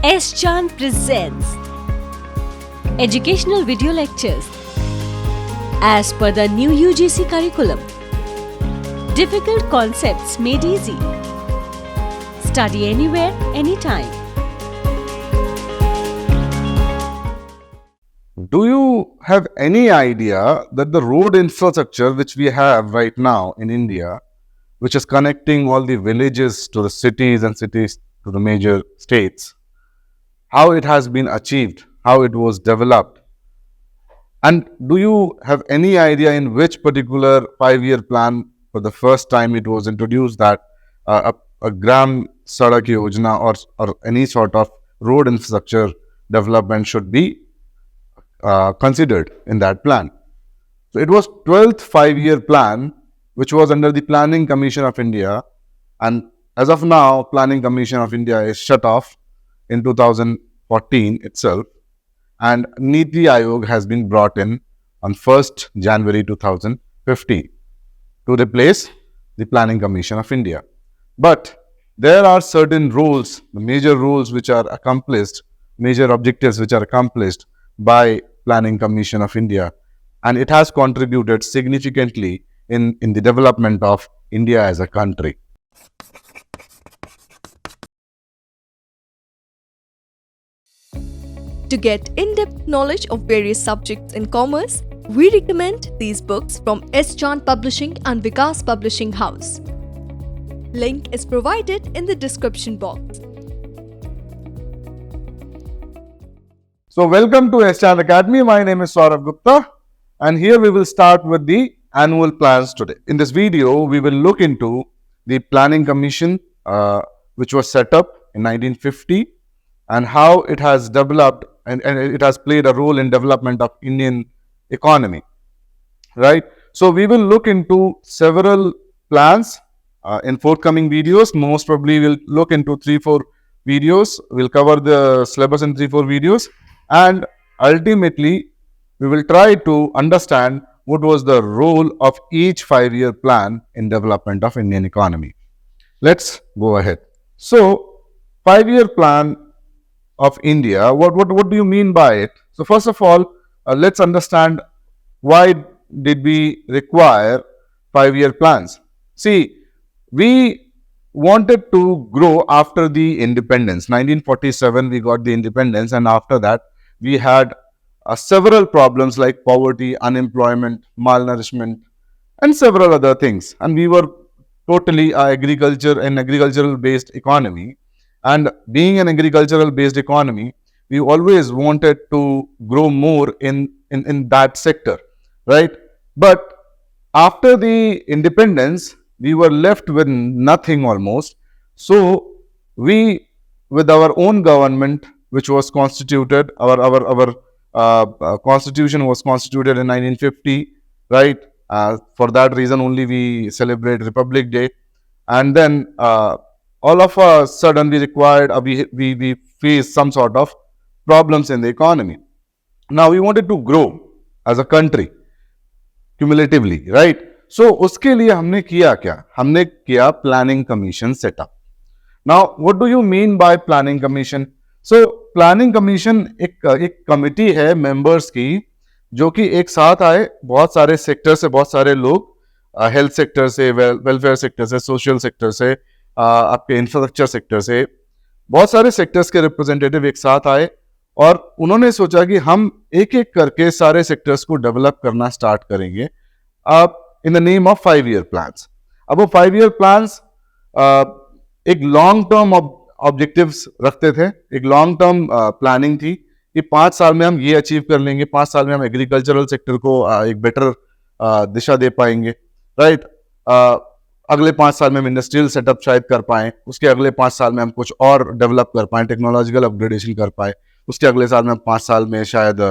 S. Chan presents educational video lectures as per the new UGC curriculum. Difficult concepts made easy. Study anywhere, anytime. Do you have any idea that the road infrastructure which we have right now in India, which is connecting all the villages to the cities and cities to the major states, how it has been achieved, how it was developed? And do you have any idea in which particular 5-year plan for the first time it was introduced that a Gram Sadak Yojana or any sort of road infrastructure development should be considered in that plan? So it was 12th 5-year plan which was under the Planning Commission of India, and as of now Planning Commission of India is shut off in 2014 itself, and Niti Aayog has been brought in on 1st January 2015 to replace the Planning Commission of India. But there are certain rules, the major rules which are accomplished, major objectives which are accomplished by Planning Commission of India, and it has contributed significantly in the development of India as a country. To get in-depth knowledge of various subjects in commerce, we recommend these books from S. Chan Publishing and Vikas Publishing House. Link is provided in the description box. So welcome to S. Chan Academy. My name is Saurabh Gupta, and here we will start with the annual plans today. In this video, we will look into the Planning Commission which was set up in 1950 and how it has developed and it has played a role in development of Indian economy, right? So we will look into several plans in forthcoming videos. Most probably we'll look into 3-4 videos. We'll cover the syllabus in 3-4 videos, and ultimately we will try to understand what was the role of each 5-year plan in development of Indian economy. Let's go ahead. So 5-year plan of India, what do you mean by it? So first of all, let's understand why did we require 5-year plans. See, we wanted to grow after the independence. 1947 we got the independence, and after that we had several problems like poverty, unemployment, malnourishment, and several other things. And we were totally agricultural based economy. And being an agricultural based economy, we always wanted to grow more in that sector, right? But after the independence, we were left with nothing almost. So we, with our own government, which was constituted, our constitution was constituted in 1950, right? For that reason only we celebrate Republic Day. And then all of a sudden we face some sort of problems in the economy. Now we wanted to grow as a country cumulatively, right? So uske liye हमने किया क्या? हमने किया Planning Commission setup. Now what do you mean by Planning Commission? So Planning Commission एक committee है members की जो कि एक साथ आए, बहुत सारे सेक्टर से बहुत सारे लोग, हेल्थ सेक्टर से, वेलफेयर सेक्टर से, सोशल सेक्टर से, आपके इंफ्रास्ट्रक्चर सेक्टर से, बहुत सारे सेक्टर्स के रिप्रेजेंटेटिव एक साथ आए और उन्होंने सोचा कि हम एक एक करके सारे सेक्टर्स को डेवलप करना स्टार्ट करेंगे in the name of 5-year plans. अब वो 5-year प्लान्स एक लॉन्ग टर्म ऑब्जेक्टिव्स रखते थे, एक लॉन्ग टर्म प्लानिंग थी कि 5 साल में हम ये अचीव कर लेंगे, 5 साल में हम एग्रीकल्चरल सेक्टर को एक बेटर दिशा दे पाएंगे, राइट? अगले 5 साल में हम इंडस्ट्रियल सेटअप शायद कर पाएं, उसके अगले 5 साल में हम कुछ और डेवलप कर पाएं, टेक्नोलॉजिकल अपग्रेडेशन कर पाएं, उसके अगले साल में 5 साल में शायद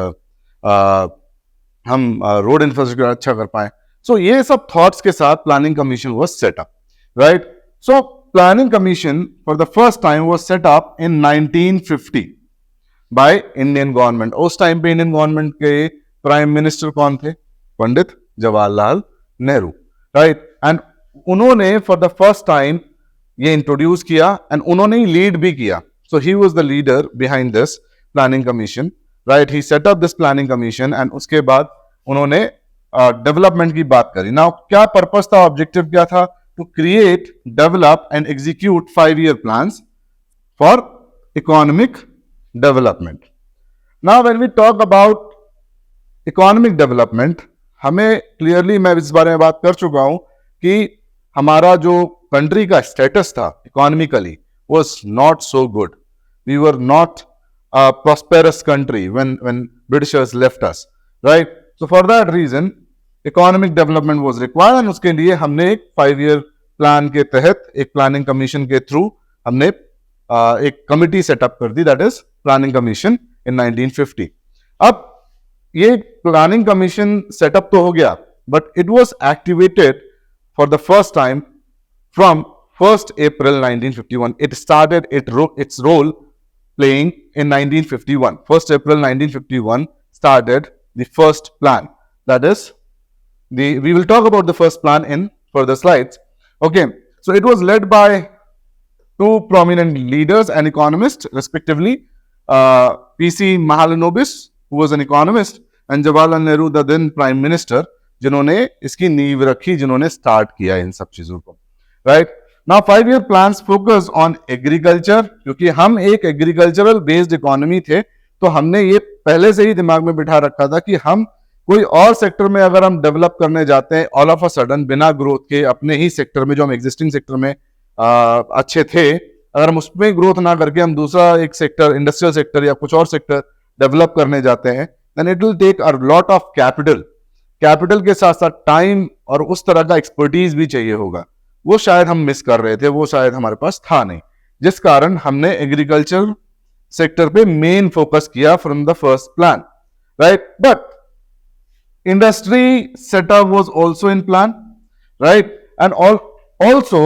हम रोड इंफ्रास्ट्रक्चर अच्छा कर पाएं. सो ये सब थॉट्स के साथ planning commission was set up, right? So planning commission for the first time was set up in 1950 by Indian government. उस टाइम पे इंडियन गवर्नमेंट के प्राइम मिनिस्टर कौन थे? पंडित जवाहरलाल नेहरू, राइट? एंड उन्होंने फॉर द फर्स्ट टाइम ये introduce किया and उन्होंने ही lead भी किया So he was the leader behind this planning commission, right? He set up this planning commission and उसके बाद उन्होंने डेवलपमेंट की बात करी. नाउ क्या पर्पस था, ऑब्जेक्टिव क्या था? To create, develop and execute 5-year plans for economic development. Now when we talk about economic development, हमें क्लियरली, मैं इस बारे में बात कर चुका हूं कि हमारा जो कंट्री का स्टेटस था economically was not so good. We were not a prosperous country when Britishers left us, right? So for that reason economic development was required and उसके लिए हमने एक 5-year प्लान के तहत, एक प्लानिंग कमीशन के थ्रू हमने एक कमिटी सेटअप कर दी, that is planning commission in 1950. अब ये प्लानिंग कमीशन सेटअप तो हो गया, but it was activated for the first time from 1st April 1951. It started its role playing in 1951. 1st April 1951 started the first plan. That is, we will talk about the first plan in further slides. Okay, so it was led by two prominent leaders and economists, respectively, P.C. Mahalanobis, who was an economist, and Jawaharlal Nehru, the then Prime Minister, जिन्होंने इसकी नींव रखी, जिन्होंने start किया इन सब चीजों को, right? Now 5-year plans focus on agriculture, क्योंकि हम एक एग्रीकल्चरल बेस्ड इकोनॉमी थे, तो हमने ये पहले से ही दिमाग में बिठा रखा था कि हम कोई और सेक्टर में अगर हम डेवलप करने जाते हैं ऑल ऑफ अ सडन, बिना ग्रोथ के, अपने ही सेक्टर में जो हम एग्जिस्टिंग सेक्टर में अच्छे थे, अगर हम उसमें ग्रोथ ना करके हम दूसरा एक सेक्टर, इंडस्ट्रियल सेक्टर या कुछ और सेक्टर डेवलप करने जाते हैं, then it will take a lot of capital. Capital के साथ साथ टाइम और उस तरह का एक्सपर्टीज भी चाहिए होगा. वो शायद हम मिस कर रहे थे, वो शायद हमारे पास था नहीं, जिस कारण हमने एग्रीकल्चर सेक्टर पे मेन फोकस किया from the first plan, right? But industry setup was also in plan, right? And also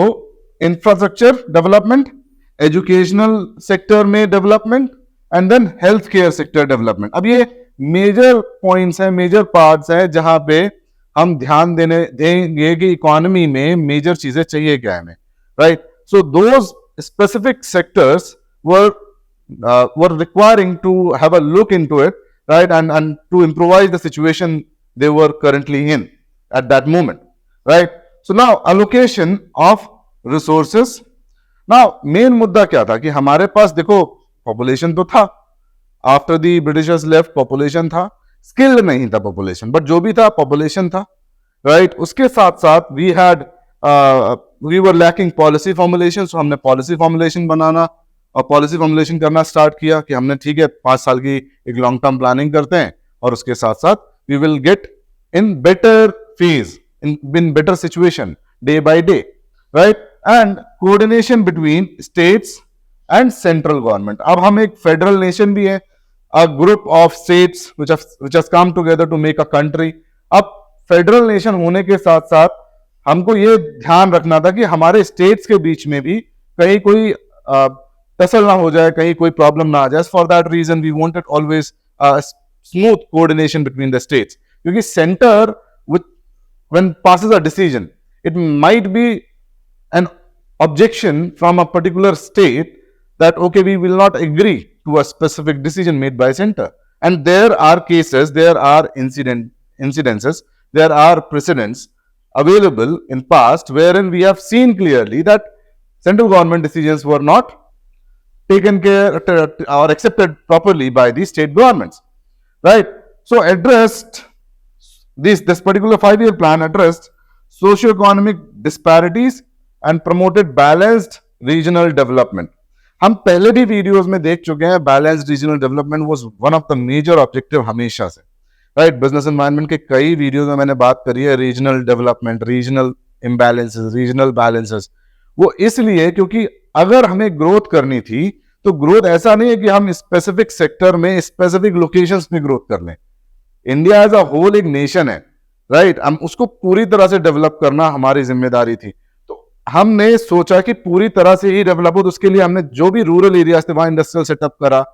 infrastructure development, educational sector में development, and then health care sector development. अब ये मेजर पॉइंट्स हैं, major parts हैं जहां पे हम ध्यान देंगे कि इकोनॉमी में मेजर चीजें चाहिए क्या हमें, right? So those specific sectors were requiring to have a look into it, right? And to improvise the situation they were currently in at that moment, right? So now allocation of resources. Now main मुद्दा क्या था कि हमारे पास देखो population तो था, after the Britishers left population था, skilled नहीं था population, but जो भी था population था, right? उसके साथ साथ we were lacking policy formulation, so हमने policy formulation बनाना और policy formulation करना start किया कि हमने ठीक है 5 साल की एक long term planning करते हैं और उसके साथ साथ we will get in better phase, in better situation day by day, right? And coordination between states and central government. अब हम एक federal nation भी है, a group of states which has come together to make a country. अब federal nation होने के साथ साथ हमको ये ध्यान रखना था कि हमारे states के बीच में भी कहीं कोई टसल ना हो जाए, कहीं कोई प्रॉब्लम ना आ जाए. For that reason we wanted always smooth coordination between the states, क्योंकि center when passes a decision, it might be an objection from a particular state that okay, we will not agree to a specific decision made by center, and there are cases, there are incidences, there are precedents available in past wherein we have seen clearly that central government decisions were not taken care or accepted properly by the state governments. Right, so addressed this particular 5-year plan addressed socio-economic disparities and promoted balanced regional development. हम पहले भी videos में देख चुके हैं, balanced regional development was one of the major objective हमेशा से, right? Business environment के कई वीडियोस में मैंने बात करी है regional development, regional imbalances, regional balances. वो इसलिए क्योंकि अगर हमें ग्रोथ करनी थी तो ग्रोथ ऐसा नहीं है कि हम स्पेसिफिक सेक्टर में स्पेसिफिक लोकेशंस में ग्रोथ कर लें. इंडिया एज अ होल एक नेशन है, राइट? हम उसको पूरी तरह से डेवलप करना हमारी जिम्मेदारी थी. तो हमने सोचा कि पूरी तरह से ही डेवलप हो, तो उसके लिए हमने जो भी रूरल एरियाज थे वहां इंडस्ट्रियल सेटअप करा,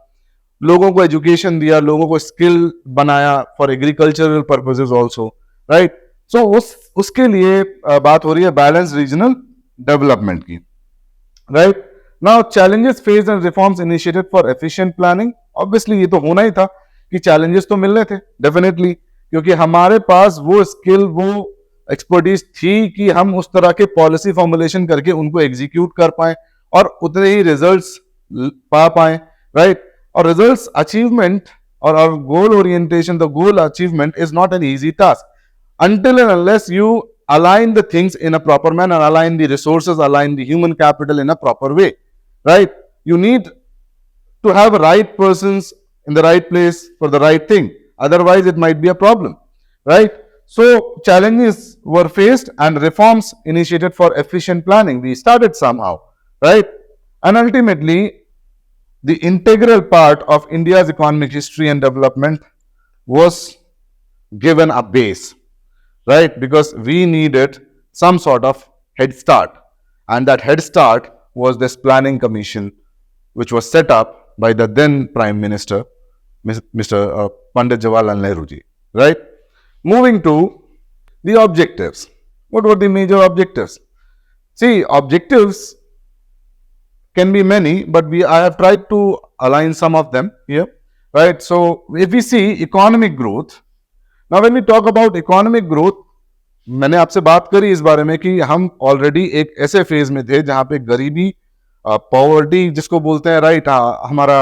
लोगों को एजुकेशन दिया, लोगों को स्किल बनाया for agricultural purposes also, right? So उसके लिए बात हो रही है बैलेंस रीजनल डेवलपमेंट की, right? Now, challenges faced and reforms initiated for efficient planning. Obviously, ये तो होना ही था कि challenges तो मिलने थे, definitely, क्योंकि हमारे पास वो skill, वो expertise थी कि हम उस तरह के policy formulation करके उनको execute कर पाए और उतने ही results पा पाए, right? और results achievement or goal orientation, the goal achievement is not an easy task until and unless you align the things in a proper manner, align the resources, align the human capital in a proper way, right? You need to have right persons in the right place for the right thing. Otherwise, it might be a problem, right? So, challenges were faced and reforms initiated for efficient planning. We started somehow, right? And ultimately, the integral part of India's economic history and development was given a base, right? Because we needed some sort of head start. And that head start was this planning commission, which was set up by the then Prime Minister, Mr. Pandit Jawaharlal Nehru ji, right? Moving to the objectives. What were the major objectives? See, objectives can be many, but I have tried to align some of them here, right? So, if we see economic growth, now when we talk about economic growth, मैंने आपसे बात करी इस बारे में कि हम already एक ऐसे फेज में थे जहां पे गरीबी, पॉवर्टी जिसको बोलते हैं, राइट, हमारा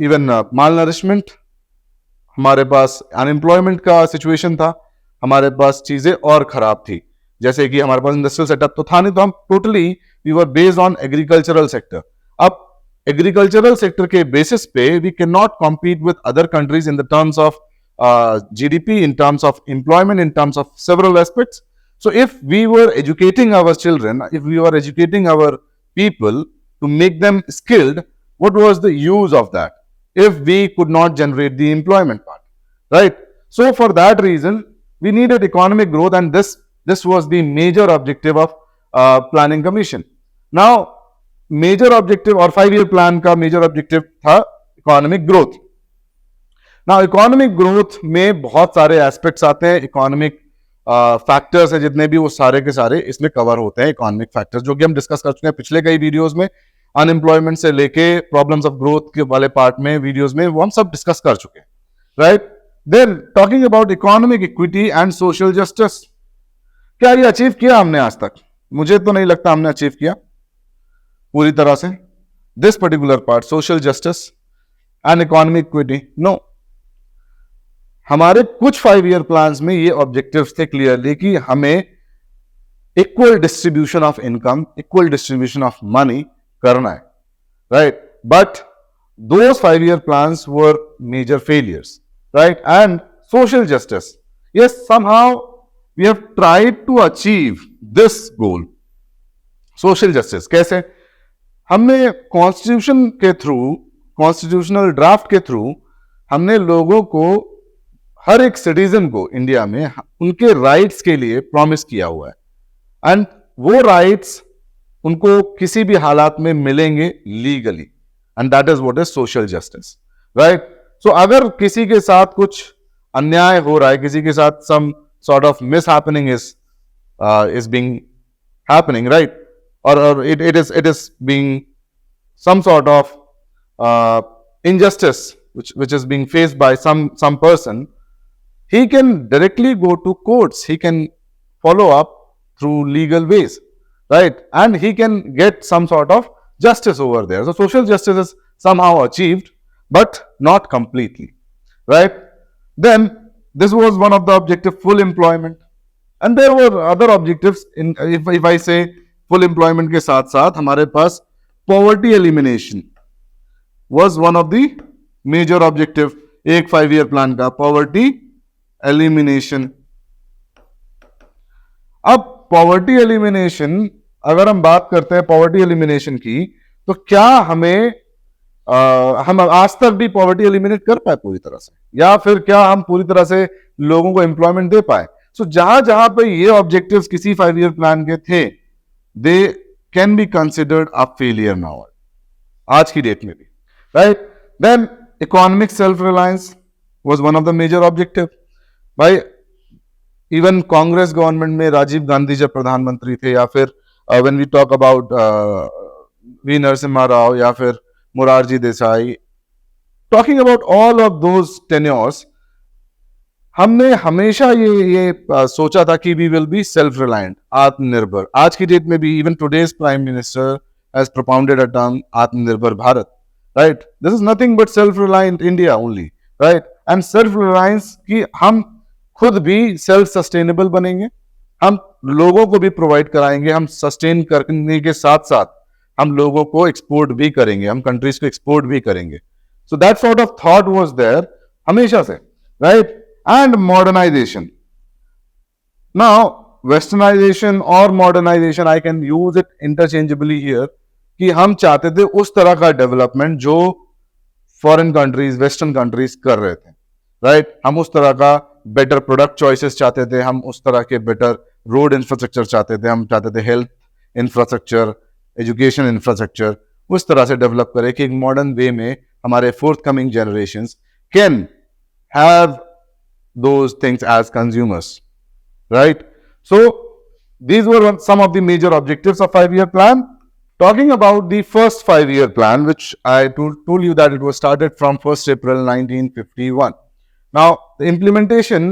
इवन माल नरिशमेंट, हमारे पास अनएम्प्लॉयमेंट का सिचुएशन था, हमारे पास चीजें और खराब थी, जैसे कि हमारे पास इंडस्ट्रियल सेटअप तो था नहीं, तो हम totally we were based on agricultural sector. अब एग्रीकल्चरल सेक्टर के बेसिस पे we can not compete with other countries in the terms of GDP, in terms of employment, in terms of several aspects. So if we were educating our children, if we were educating our people to make them skilled, what was the use of that if we could not generate the employment part, right? So for that reason, we needed economic growth, and this was the major objective of planning commission. Now, major objective or 5-year plan का major objective था economic growth. Now, economic growth में बहुत सारे aspects आते हैं, economic factors हैं जितने भी, वो सारे के सारे इसमें कवर होते हैं. इकोनॉमिक फैक्टर्स जो कि हम डिस्कस कर चुके हैं पिछले कई वीडियोस में, अनएम्प्लॉयमेंट से लेके प्रॉब्लम्स ऑफ ग्रोथ के वाले पार्ट में वीडियोस में वो हम सब डिस्कस कर चुके हैं, right? Then talking about economic equity and social justice, क्या ये अचीव किया हमने आज तक? मुझे तो नहीं लगता हमने अचीव किया पूरी तरह से this particular part, social justice and economic equity. No, हमारे कुछ 5-year प्लान्स में ये ऑब्जेक्टिव्स थे क्लियरली कि हमें equal distribution of income, equal distribution of money करना है, right? But those 5-year plans were major failures, right? And social justice, yes, somehow we have tried to achieve this goal. Social justice कैसे? हमने constitution के through, constitutional draft के through हमने लोगों को, हर एक सिटीजन को इंडिया में उनके राइट्स के लिए प्रॉमिस किया हुआ है, एंड वो राइट्स उनको किसी भी हालात में मिलेंगे legally, and that is what is social justice, right? So अगर किसी के साथ कुछ अन्याय हो रहा है, किसी के साथ some sort of miss happening is being happening, right, और it is being some sort of injustice which is being faced by some person, he can directly go to courts, he can follow up through legal ways, right? And he can get some sort of justice over there. So social justice is somehow achieved, but not completely, right? Then this was one of the objective, full employment, and there were other objectives. In if I say full employment के साथ साथ हमारे पास poverty elimination was one of the major objective. एक 5-year plan का poverty elimination. अब poverty elimination, अगर हम बात करते हैं poverty elimination की, तो क्या हम आज तक भी poverty eliminate कर पाए पूरी तरह से, या फिर क्या हम पूरी तरह से लोगों को employment दे पाए? So जहां जहां पे ये objectives किसी 5-year plan के थे, they can be considered a failure now, आज की डेट में भी, right? Then economic self-reliance was one of the major objective. भाई इवन कांग्रेस गवर्नमेंट में राजीव गांधी जब प्रधानमंत्री थे, या फिर when we talk about V Narasimha Rao या फिर Morarji Desai, talking about all of those tenures, हमने हमेशा ये सोचा था कि we will be self reliant, आत्मनिर्भर. आज की डेट में भी even today's prime minister has propounded a term आत्मनिर्भर Bharat, right? This is nothing but self-reliant India only, right? And self-reliance की हम खुद भी सेल्फ सस्टेनेबल बनेंगे, हम लोगों को भी प्रोवाइड कराएंगे, हम सस्टेन करने के साथ साथ हम लोगों को एक्सपोर्ट भी करेंगे, हम कंट्रीज को एक्सपोर्ट भी करेंगे. So that sort of thought was there हमेशा से, right? And modernization. Now westernization और modernization, I can use it interchangeably here, कि हम चाहते थे उस तरह का डेवलपमेंट जो फॉरेन कंट्रीज, वेस्टर्न कंट्रीज कर रहे थे, राइट? हम उस तरह का बेटर प्रोडक्ट चॉइसेस चाहते थे, हम उस तरह के बेटर रोड इंफ्रास्ट्रक्चर चाहते थे, हम चाहते थे हेल्थ इंफ्रास्ट्रक्चर, एजुकेशन इंफ्रास्ट्रक्चर उस तरह से डेवलप करे कि एक मॉडर्न वे में हमारे fourth coming generations can have those things as consumers, right? So these were some of the major objectives of 5-year plan. Talking about the first 5-year plan, which I told you that it was started from 1st April 1951. Now the implementation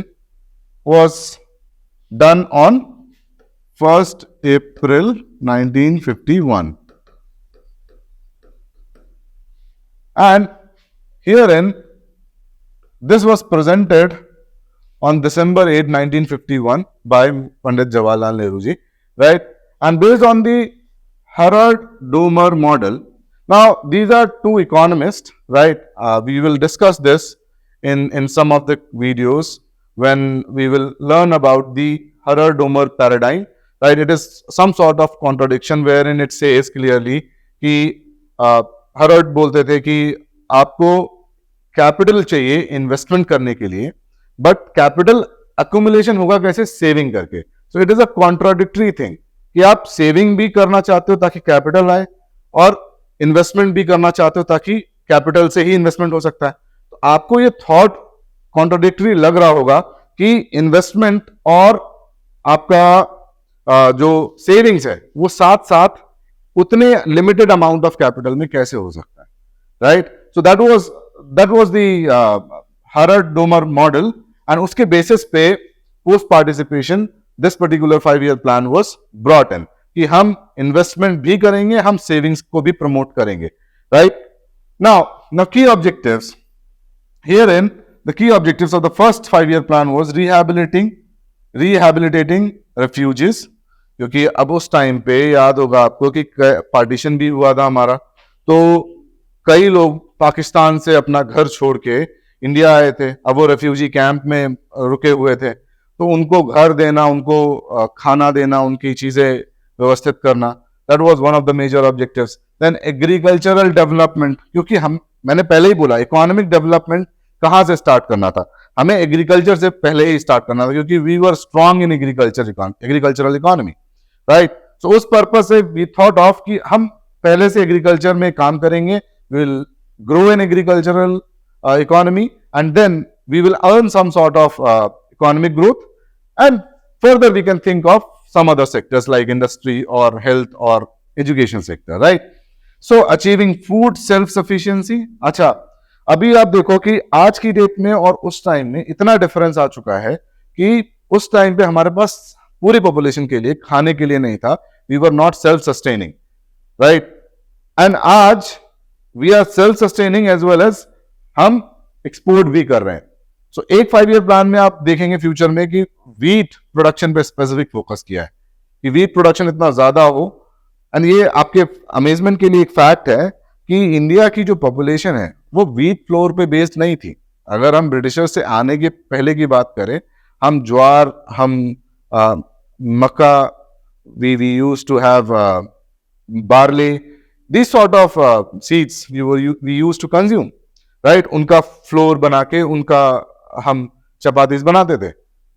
was done on 1st April 1951, and herein this was presented on December 8, 1951 by Pandit Jawaharlal Nehru ji, right? And based on the Harrod-Domer model. Now, these are two economists, right? We will discuss this in some of the videos when we will learn about the Harrod-Domer paradigm, right? It is some sort of contradiction wherein it says clearly कि Harrod बोलते थे कि आपको capital चाहिए investment करने के लिए, but capital accumulation होगा कैसे? सेविंग करके. So it is a contradictory thing कि आप सेविंग भी करना चाहते हो ताकि कैपिटल आए और इन्वेस्टमेंट भी करना चाहते हो ताकि कैपिटल से ही इन्वेस्टमेंट हो सकता है. तो आपको ये थॉट कॉन्ट्राडिक्टरी लग रहा होगा कि इन्वेस्टमेंट और आपका जो सेविंग्स है वो साथ साथ उतने लिमिटेड अमाउंट ऑफ कैपिटल में कैसे हो सकता है, right? So that was the Harrod-Domer model, and उसके बेसिस पे post participation this particular 5-year plan was brought in कि हम इन्वेस्टमेंट भी करेंगे, हम सेविंग्स को भी प्रमोट करेंगे, राइट? नाउ की objectives herein, the key objectives of the first 5-year plan was rehabilitating refugees, क्योंकि अब उस टाइम पे याद होगा आपको कि पार्टीशन भी हुआ था हमारा, तो कई लोग पाकिस्तान से अपना घर छोड़ के इंडिया आए थे, अब वो रेफ्यूजी कैंप में रुके हुए थे, तो उनको घर देना, उनको खाना देना, उनकी चीजें व्यवस्थित करना, that was one of the major objectives. Then agricultural development, क्योंकि मैंने पहले ही बोला इकोनॉमिक डेवलपमेंट कहाँ से स्टार्ट करना था, हमें एग्रीकल्चर से पहले ही स्टार्ट करना था, क्योंकि we were strong in agricultural economy, right? So उस पर्पज से वी थॉट ऑफ कि हम पहले से एग्रीकल्चर में काम करेंगे, will grow in agricultural economy, and then we will earn some sort of economic growth, and further we can think of some other sectors like industry or health or education sector, right? So achieving food self sufficiency. अच्छा, अभी आप देखो कि आज की date में और उस टाइम में इतना डिफरेंस आ चुका है कि उस टाइम पे हमारे पास पूरी पॉपुलेशन के लिए खाने के लिए नहीं था, we were not self sustaining, right? And आज we are self sustaining as well as हम एक्सपोर्ट भी कर रहे हैं. सो एक 5-year प्लान में आप देखेंगे फ्यूचर में कि वीट प्रोडक्शन पे स्पेसिफिक फोकस किया है कि वीट प्रोडक्शन इतना ज्यादा हो. एंड ये आपके अमेजमेंट के लिए एक फैक्ट है कि इंडिया की जो पॉपुलेशन है वो वीट फ्लोर पे बेस्ड नहीं थी. अगर हम ब्रिटिशर से आने के पहले की बात करें, हम ज्वार, हम मक्का, we used to have barley, this sort of seeds we used to consume, right? उनका फ्लोर बना के उनका हम चपातीस बनाते थे,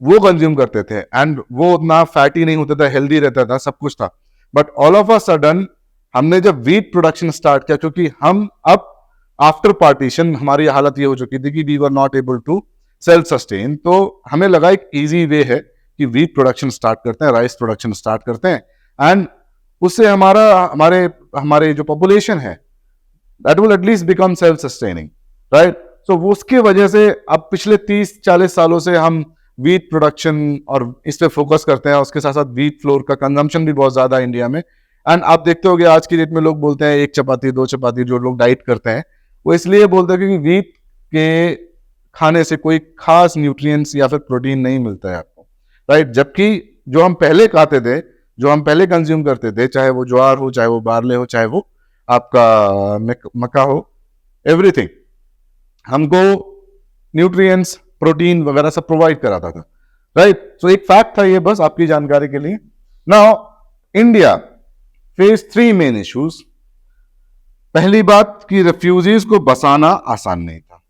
वो कंज्यूम करते थे, एंड वो उतना फैटी नहीं होता था, हेल्दी रहता था, सब कुछ था. But all of a sudden हमने जब वीट प्रोडक्शन स्टार्ट किया, क्योंकि हम अब आफ्टर पार्टीशन हमारी हालत ये हो चुकी थी कि we were not able to self sustain, तो हमें लगा एक इजी वे है कि वीट प्रोडक्शन स्टार्ट करते हैं, राइस प्रोडक्शन स्टार्ट करते हैं, एंड उससे हमारे हमारे जो पॉपुलेशन है that will at least become self sustaining, right. So उसकी वजह से अब पिछले 30-40 सालों से हम वीट प्रोडक्शन और इस पे फोकस करते हैं, उसके साथ साथ वीट फ्लोर का कंजम्पशन भी बहुत ज्यादा है इंडिया में। एंड आप देखते होगे आज की डेट में लोग बोलते हैं 1 चपाती 2 चपाती, जो लोग डाइट करते हैं वो इसलिए बोलते हैं क्योंकि वीट के खाने से कोई खास न्यूट्रिएंट्स या फिर प्रोटीन नहीं मिलता है आपको, राइट। जबकि जो हम पहले खाते थे, जो हम पहले कंज्यूम करते थे, चाहे वो ज्वार हो, चाहे वो बार्ले हो, चाहे वो आपका मक्का हो, एवरीथिंग हमको न्यूट्रिएंट्स, प्रोटीन वगैरह सब प्रोवाइड कराता था, राइट। सो एक फैक्ट था ये, बस आपकी जानकारी के लिए। Now India face 3 main issues. पहली बात कि रेफ्यूजीज को बसाना आसान नहीं था।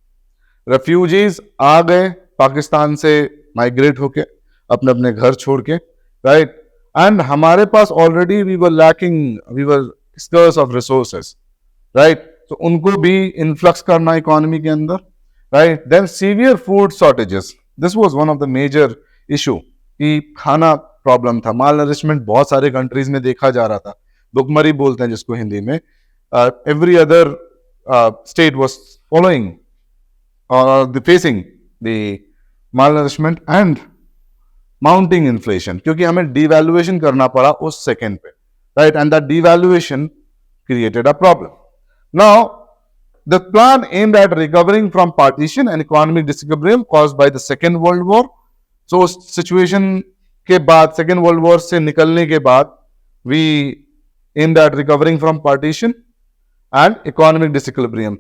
रेफ्यूजीज आ गए पाकिस्तान से माइग्रेट होके अपने अपने घर छोड़ के, राइट। एंड हमारे पास already we were scarce of resources, right. तो उनको भी इन्फ्लक्स करना इकोनॉमी के अंदर, right. Then severe food shortages, this was one of the major issue कि खाना प्रॉब्लम था, माल नरिशमेंट बहुत सारे कंट्रीज में देखा जा रहा था, भुखमरी बोलते हैं जिसको हिंदी में। Every other state was following और facing the malnourishment and mounting inflation, क्योंकि हमें डिवैल्यूएशन करना पड़ा उस सेकेंड पे, right. And that devaluation created a problem. Now, the plan aimed at recovering from partition and economic disequilibrium caused by the Second World War. So, उस situation के बाद, Second World War से निकलने के बाद, we aimed at recovering from partition and economic disequilibrium,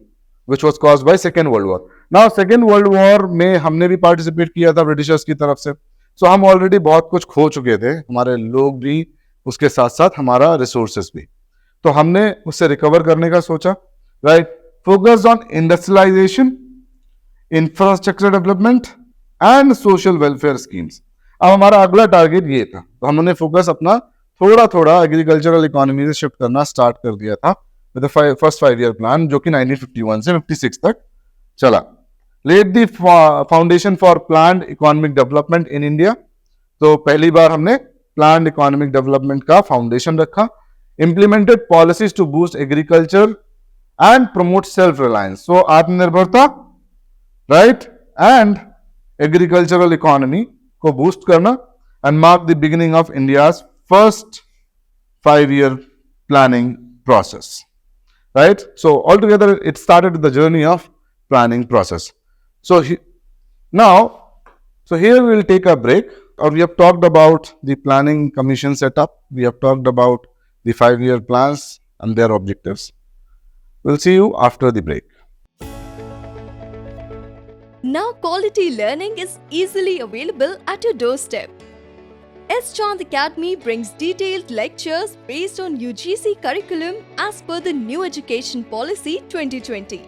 which was caused by Second World War. Now, Second World War में हमने भी participate किया था ब्रिटिशर्स की तरफ से, so हम already बहुत कुछ खो चुके थे, हमारे लोग भी, उसके साथ साथ हमारा रिसोर्सेस भी। तो हमने उससे रिकवर करने का सोचा, right. Focused on industrialization, infrastructure development and social welfare schemes. अब हमारा अगला टारगेट ये था, तो हमने फोकस अपना थोड़ा थोड़ा एग्रीकल्चरल इकोनॉमी से शिफ्ट करना स्टार्ट कर दिया था विद फर्स्ट 5 ईयर प्लान, जो कि 1951 से 56 तक चला। Led the foundation for planned economic development in India. तो पहली बार हमने प्लान्ड इकोनॉमिक डेवलपमेंट का फाउंडेशन रखा। Implemented policies to boost agriculture and promote self-reliance. So, आत्मनिर्भरता, right, and agricultural economy को boost करना and mark the beginning of India's first 5-year planning process, right. So, altogether it started the journey of planning process. So, here we will take a break. Or we have talked about the planning commission setup. We have talked about the 5-year plans and their objectives. We'll see you after the break. Now quality learning is easily available at your doorstep. S. Chand Academy brings detailed lectures based on UGC curriculum as per the new education policy 2020.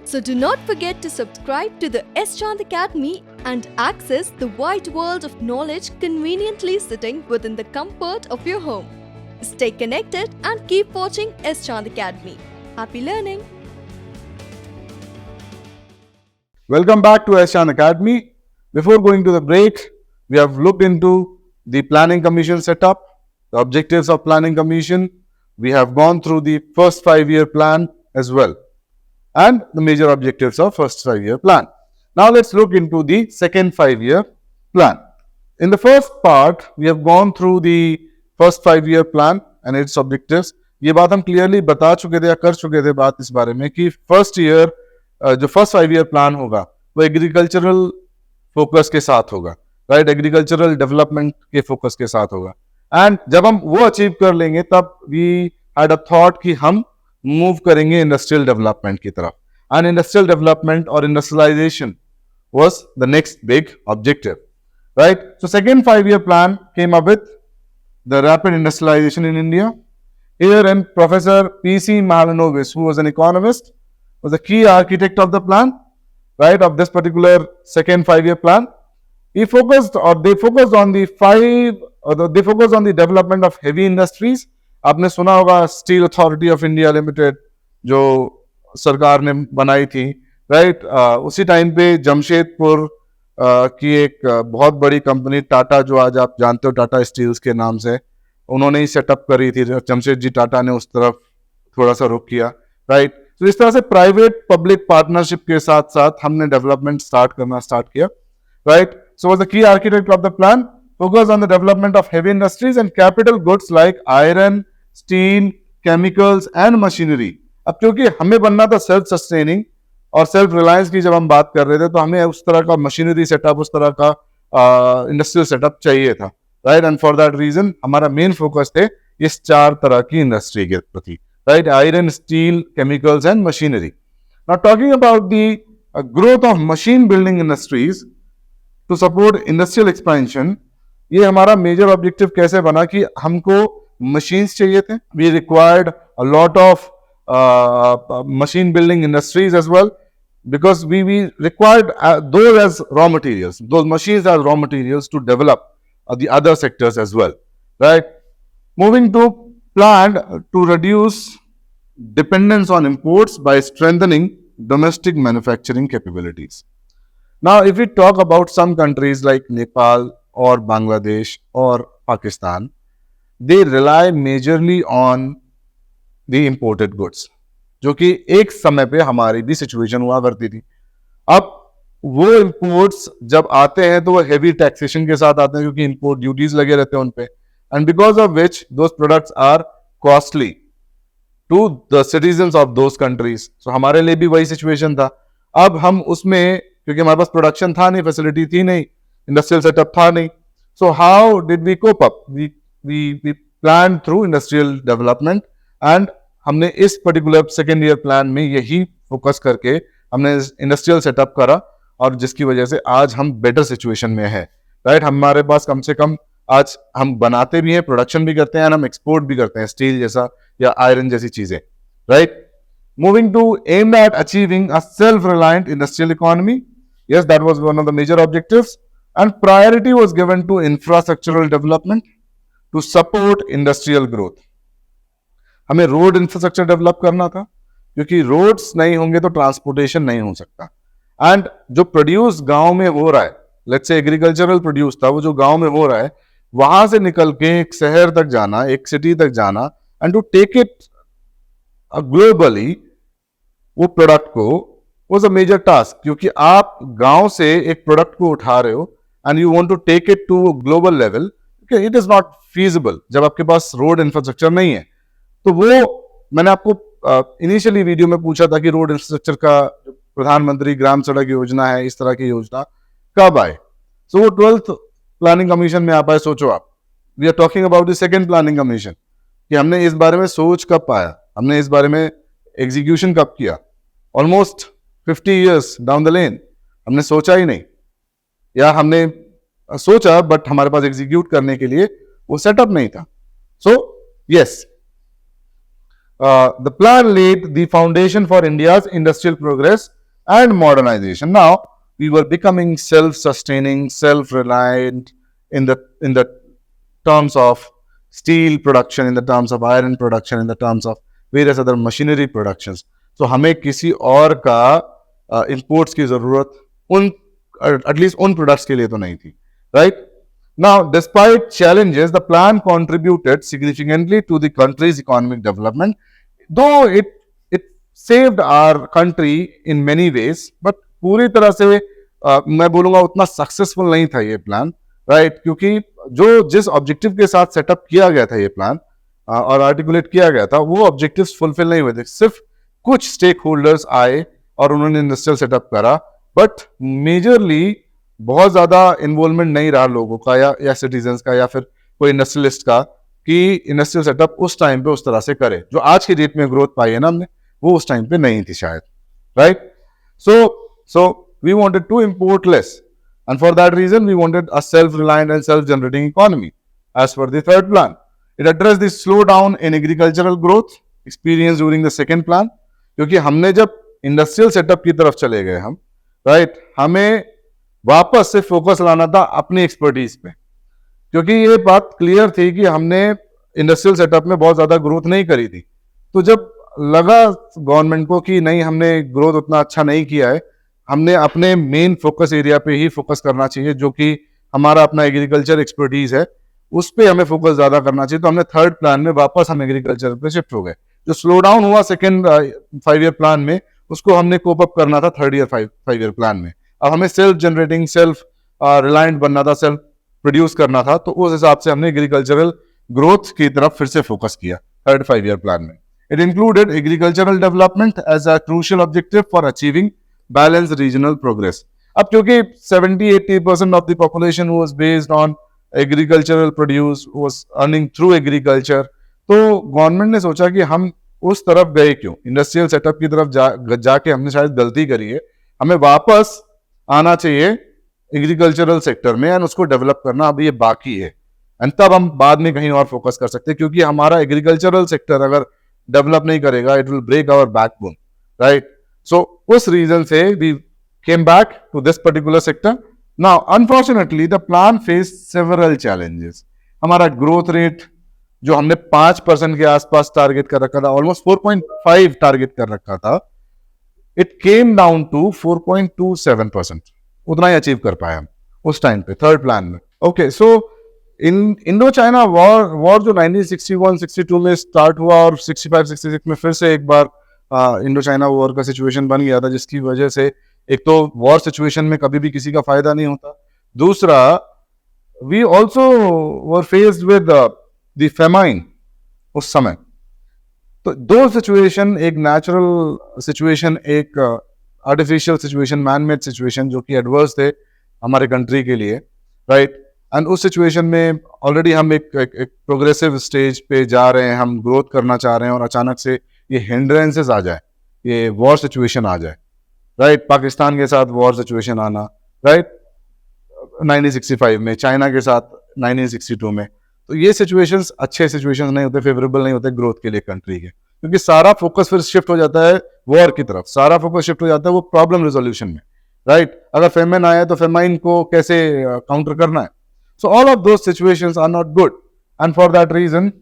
So do not forget to subscribe to the S. Chand Academy and access the wide world of knowledge conveniently sitting within the comfort of your home. Stay connected and keep watching S. Chand Academy. Happy learning! Welcome back to S. Chand Academy. Before going to the break, we have looked into the planning commission setup, the objectives of planning commission. We have gone through the first 5-year plan as well, and the major objectives of first 5-year plan. Now let's look into the second 5-year plan. In the first part, we have gone through the first 5-year plan and it's objectives. ये बात हम clearly बता चुके थे या कर चुके थे बात इस बारे में कि फर्स्ट 5-year प्लान होगा वो एग्रीकल्चरल फोकस के साथ होगा, राइट। एग्रीकल्चरल डेवलपमेंट के फोकस के साथ होगा। एंड जब हम वो अचीव कर लेंगे तब वी हैड अ थॉट कि हम मूव करेंगे इंडस्ट्रियल डेवलपमेंट की तरफ। एंड इंडस्ट्रियल डेवलपमेंट और industrialization was the next big objective, right. So second 5-year plan came up with the rapid industrialization in India. Here, and Professor P.C. Mahalanobis, who was an economist, was the key architect of the plan, right, of this particular second 5-year plan. They focused on the development of heavy industries. आपने सुना होगा steel authority of India limited जो सरकार ने बनाई थी, right. उसी time पे जमशेदपुर की एक बहुत बड़ी कंपनी टाटा, जो आज आप जानते हो टाटा स्टील्स के नाम से, उन्होंने ही सेटअप करी थी, जमशेदजी टाटा ने उस तरफ थोड़ा सा रुख किया, राइट। तो इस तरह से प्राइवेट पब्लिक पार्टनरशिप के साथ साथ हमने डेवलपमेंट स्टार्ट किया, right. So was the key architect of the plan, focus on the development of heavy industries and capital goods like iron, steel, chemicals and machinery. अब क्योंकि हमें बनना था सेल्फ सस्टेनिंग और सेल्फ रिलायंस की, जब हम बात कर रहे थे तो हमें उस तरह का मशीनरी सेटअप, उस तरह का इंडस्ट्रियल सेटअप चाहिए था, right. And for that reason हमारा मेन फोकस थे इस 4 तरह की इंडस्ट्री के प्रति, right, iron, steel, chemicals and machinery. Now talking about the growth of machine building industries to support industrial expansion, ये हमारा मेजर ऑब्जेक्टिव कैसे बना कि हमको मशीन्स चाहिए थे। We required a lot of machine building industries as well, because we required those as raw materials, those machines as raw materials to develop the other sectors as well, right. Moving to plan to reduce dependence on imports by strengthening domestic manufacturing capabilities. Now if we talk about some countries like Nepal or Bangladesh or Pakistan, they rely majorly on the imported goods, जो कि एक समय पे हमारी भी situation हुआ करती थी। अब वो इंपोर्ट्स जब आते हैं तो वो हेवी टैक्सेशन के साथ आते हैं, क्योंकि इंपोर्ट ड्यूटीज लगे रहते हैं उन पे, and because of which those products are costly to the citizens of those countries. So हमारे लिए भी वही सिचुएशन था। अब हम उसमें, क्योंकि हमारे पास प्रोडक्शन था नहीं, फैसिलिटी थी नहीं, इंडस्ट्रियल सेटअप था नहीं, so how did we cope up? We plan through industrial development, and हमने इस पर्टिकुलर सेकेंड ईयर प्लान में यही फोकस करके हमने इंडस्ट्रियल सेटअप करा, और जिसकी वजह से आज हम बेटर सिचुएशन में है, राइट। हमारे पास कम से कम आज हम बनाते भी हैं, प्रोडक्शन भी करते हैं, हम एक्सपोर्ट भी करते हैं, स्टील जैसा या आयरन जैसी चीजें, right. Moving to aim at achieving a self reliant industrial economy, yes, that was one of the major objectives, and priority was given to infrastructural development to support industrial growth. हमें road infrastructure develop करना था, क्योंकि roads नहीं होंगे तो transportation नहीं हो सकता। एंड जो प्रोड्यूस गांव में हो रहा है, लेट्स से एग्रीकल्चरल प्रोड्यूस था, वो जो गांव में हो रहा है वहां से निकल के एक शहर तक जाना, एक सिटी तक जाना, and to take it globally, वो प्रोडक्ट को वाज अ मेजर टास्क। क्योंकि आप गांव से एक प्रोडक्ट को उठा रहे हो and you want to take it to global level, it is not feasible जब आपके पास रोड इंफ्रास्ट्रक्चर नहीं है। तो वो मैंने आपको इनिशियली वीडियो में पूछा था कि रोड इंफ्रास्ट्रक्चर का प्रधानमंत्री ग्राम सड़क योजना है, इस तरह की योजना कब आए? सो वो 12th प्लानिंग कमीशन में आ पाए। सोचो आप, we are talking about the second planning commission, कि हमने इस बारे में सोच कब पाया, हमने इस बारे में एग्जीक्यूशन कब किया? Almost 50 years down the lane हमने सोचा ही नहीं, या हमने सोचा बट हमारे पास एग्जीक्यूट करने के लिए वो सेटअप नहीं था। So yes, the plan laid the foundation for India's industrial progress and modernization. Now we were becoming self-sustaining, self-reliant in the terms of steel production, in the terms of iron production, in the terms of various other machinery productions. So हमें किसी और का imports की जरूरत at least उन products के लिए तो नहीं थी, right? Now, despite challenges, the plan contributed significantly to the country's economic development, though it saved our country in many ways, but पूरी तरह से मैं बोलूंगा उतना सक्सेसफुल नहीं था ये प्लान, राइट। क्योंकि जिस ऑब्जेक्टिव के साथ सेटअप किया गया था ये प्लान और आर्टिकुलेट किया गया था, वो ऑब्जेक्टिव्स फुलफिल नहीं हुए थे। सिर्फ कुछ स्टेक होल्डर्स आए और उन्होंने इंडस्ट्रियल सेटअप करा, बट मेजरली बहुत ज्यादा इन्वॉल्वमेंट नहीं रहा लोगों का या सिटीजन्स का या फिर कोई इंडस्ट्रियलिस्ट का, कि इंडस्ट्रियल सेटअप उस टाइम पे उस तरह से करे। जो आज की डेट में ग्रोथ पाई है ना हमने, वो उस टाइम पे नहीं थी शायद, right. So we wanted to import less, and for that reason we wanted a self reliant and self generating economy as per the third plan. It address the slow down in agricultural growth experience during the second plan. क्योंकि हमने जब industrial setup की तरफ चले गए हम, right, हमें वापस से फोकस लाना था अपनी एक्सपर्टीज पे, क्योंकि ये बात क्लियर थी कि हमने इंडस्ट्रियल सेटअप में बहुत ज्यादा ग्रोथ नहीं करी थी। तो जब लगा गवर्नमेंट को कि नहीं, हमने ग्रोथ उतना अच्छा नहीं किया है, हमने अपने मेन फोकस एरिया पे ही फोकस करना चाहिए, जो कि हमारा अपना एग्रीकल्चर एक्सपर्टीज है, उस पे हमें फोकस ज्यादा करना चाहिए। तो हमने थर्ड प्लान में वापस हम एग्रीकल्चर पे शिफ्ट हो गए। जो स्लो डाउन हुआ सेकेंड 5 ईयर प्लान में, उसको हमने कोप अप करना था थर्ड ईयर 5 ईयर प्लान में। अब हमें सेल्फ जनरेटिंग, सेल्फ रिलायंट बनना था, सेल्फ प्रोड्यूस करना था। तो उस हिसाब से हमने एग्रीकल्चरल ग्रोथ की तरफ फिर से फोकस किया थर्ड 5 ईयर प्लान में। It included agricultural development as a crucial objective for achieving balance regional progress. अब क्योंकि 70-80% of the population was based on agricultural produce, was earning through agriculture, तो government ने सोचा कि हम उस तरफ गए क्यों, इंडस्ट्रियल सेटअप की तरफ जाके हमने शायद गलती करी है, हमें वापस आना चाहिए एग्रीकल्चरल सेक्टर में एंड उसको डेवलप करना अभी ये बाकी है। एंड तब हम बाद में कहीं और फोकस कर सकते हैं, क्योंकि हमारा एग्रीकल्चरल सेक्टर अगर डेवलप नहीं करेगा, it will break our backbone, right. So उस रीजन से we came back to this particular sector. Now, unfortunately, the plan faced several challenges. हमारा ग्रोथ रेट जो हमने 5% के आसपास टारगेट कर रखा था, ऑलमोस्ट 4.5 टारगेट कर रखा था, इट केम डाउन टू 4.27%। उतना ही अचीव कर पाए हम उस टाइम पे थर्ड प्लान में। ओके, सो इंडो चाइना वॉर जो 1961-62 में स्टार्ट हुआ और 65-66 में फिर से एक बार इंडो चाइना वॉर का सिचुएशन बन गया था, जिसकी वजह से एक तो वॉर सिचुएशन में कभी भी किसी का फायदा नहीं होता, दूसरा we also were faced with the famine उस समय। तो दो सिचुएशन, एक नेचुरल सिचुएशन, एक artificial situation, man made situation, जो कि एडवर्स थे हमारे कंट्री के लिए, राइट। एंड उस सिचुएशन में ऑलरेडी हम एक प्रोग्रेसिव स्टेज पे जा रहे हैं, हम ग्रोथ करना चाह रहे हैं, और अचानक से ये हिंड्रेंसेस आ जाए, ये वॉर सिचुएशन आ जाए, राइट। पाकिस्तान के साथ वॉर सिचुएशन आना, राइट, 1965 में, चाइना के साथ 1962 में। तो ये सिचुएशंस अच्छे सिचुएशंस नहीं होते, फेवरेबल नहीं होते ग्रोथ के लिए कंट्री के, क्योंकि सारा फोकस फिर शिफ्ट हो जाता है वॉर की तरफ, सारा फोकस शिफ्ट हो जाता है वो प्रॉब्लम रिजोल्यूशन में, राइट। अगर फेमाइन आया तो फेमाइन को कैसे काउंटर करना है। So all of those situations are not good, and for that reason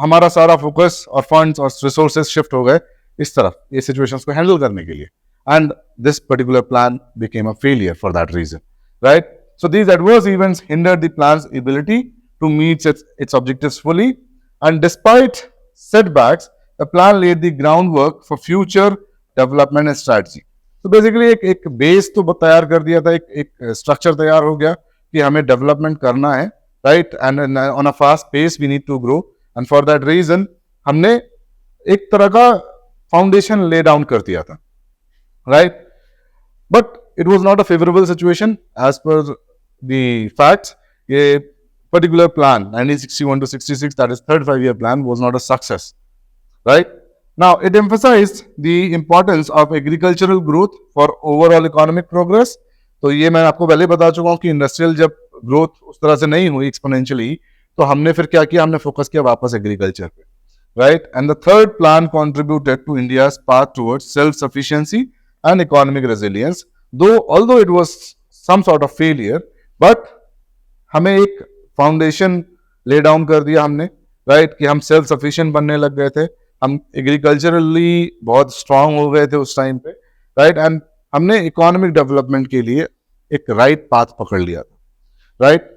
हमारा सारा फोकस और फंड्स और रिसोर्सेज शिफ्ट हो गए इस तरफ, ये सिचुएशंस को हैंडल करने के लिए। And this particular plan became a failure for that reason, right? So these adverse events hindered the plan's ability to meet its objectives fully, and despite setbacks, the plan laid the groundwork for future development and strategy. So basically एक base तो तैयार कर दिया था, एक structure तैयार हो गया कि हमें development करना है, right? And on a fast pace we need to grow, and for that reason हमने एक तरह का foundation lay down कर दिया था, right? But it was not a favorable situation as per the facts. A particular plan 1961 to 66, that is third 5 year plan, was not a success, right? Now it emphasized the importance of agricultural growth for overall economic progress. तो ये मैं आपको पहले बता चुका हूँ कि industrial जब ग्रोथ उस तरह से नहीं हुई एक्सपोनेंशियली, तो हमने फिर क्या किया, हमने फोकस किया वापस एग्रीकल्चर पे, right? And the third plan contributed to India's path towards self-sufficiency and economic resilience, although it was some sort of failure, but हमें एक फाउंडेशन ले डाउन कर दिया हमने, राइट, कि हम सेल्फ सफिशिएंट बनने लग गए थे, हम एग्रीकल्चरली बहुत स्ट्रांग हो गए थे उस टाइम पे, राइट। एंड हमने इकोनॉमिक डेवलपमेंट के लिए एक राइट पाथ पकड़ लिया था, right.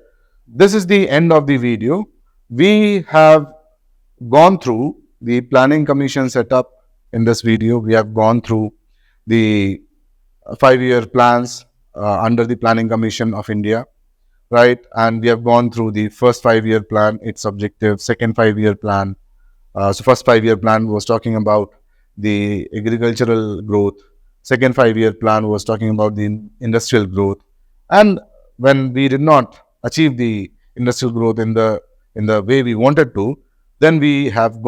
This is the end of the video. We have gone through the planning commission setup in this video. We have gone through the 5-year plans under the Planning Commission of India, right? And we have gone through the first 5-year plan, its objective, second 5-year plan. So first 5-year plan was talking about the agricultural growth. Second 5-year plan was talking about the industrial growth. And when we did not achieve the industrial growth in the way we wanted to, then we have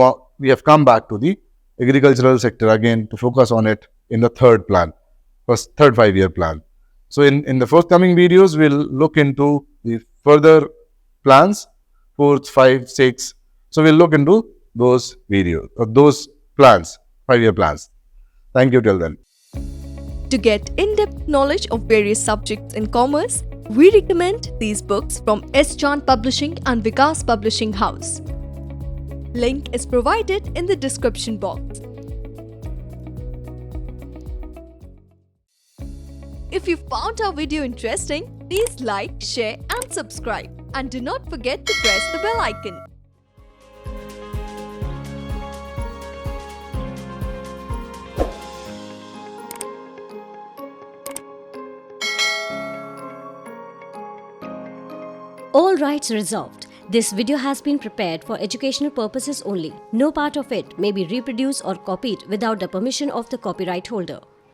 come back to the agricultural sector again to focus on it in the third 5-year plan. So in the forthcoming videos, we'll look into the further plans, 4th, 5, 6. So we'll look into those videos, those plans, 5-year plans. Thank you till then. To get in-depth knowledge of various subjects in commerce, we recommend these books from S. Chand Publishing and Vikas Publishing House. Link is provided in the description box. If you found our video interesting, please like, share and subscribe. and do not forget to press the bell icon. All rights reserved. This video has been prepared for educational purposes only. No part of it may be reproduced or copied without the permission of the copyright holder.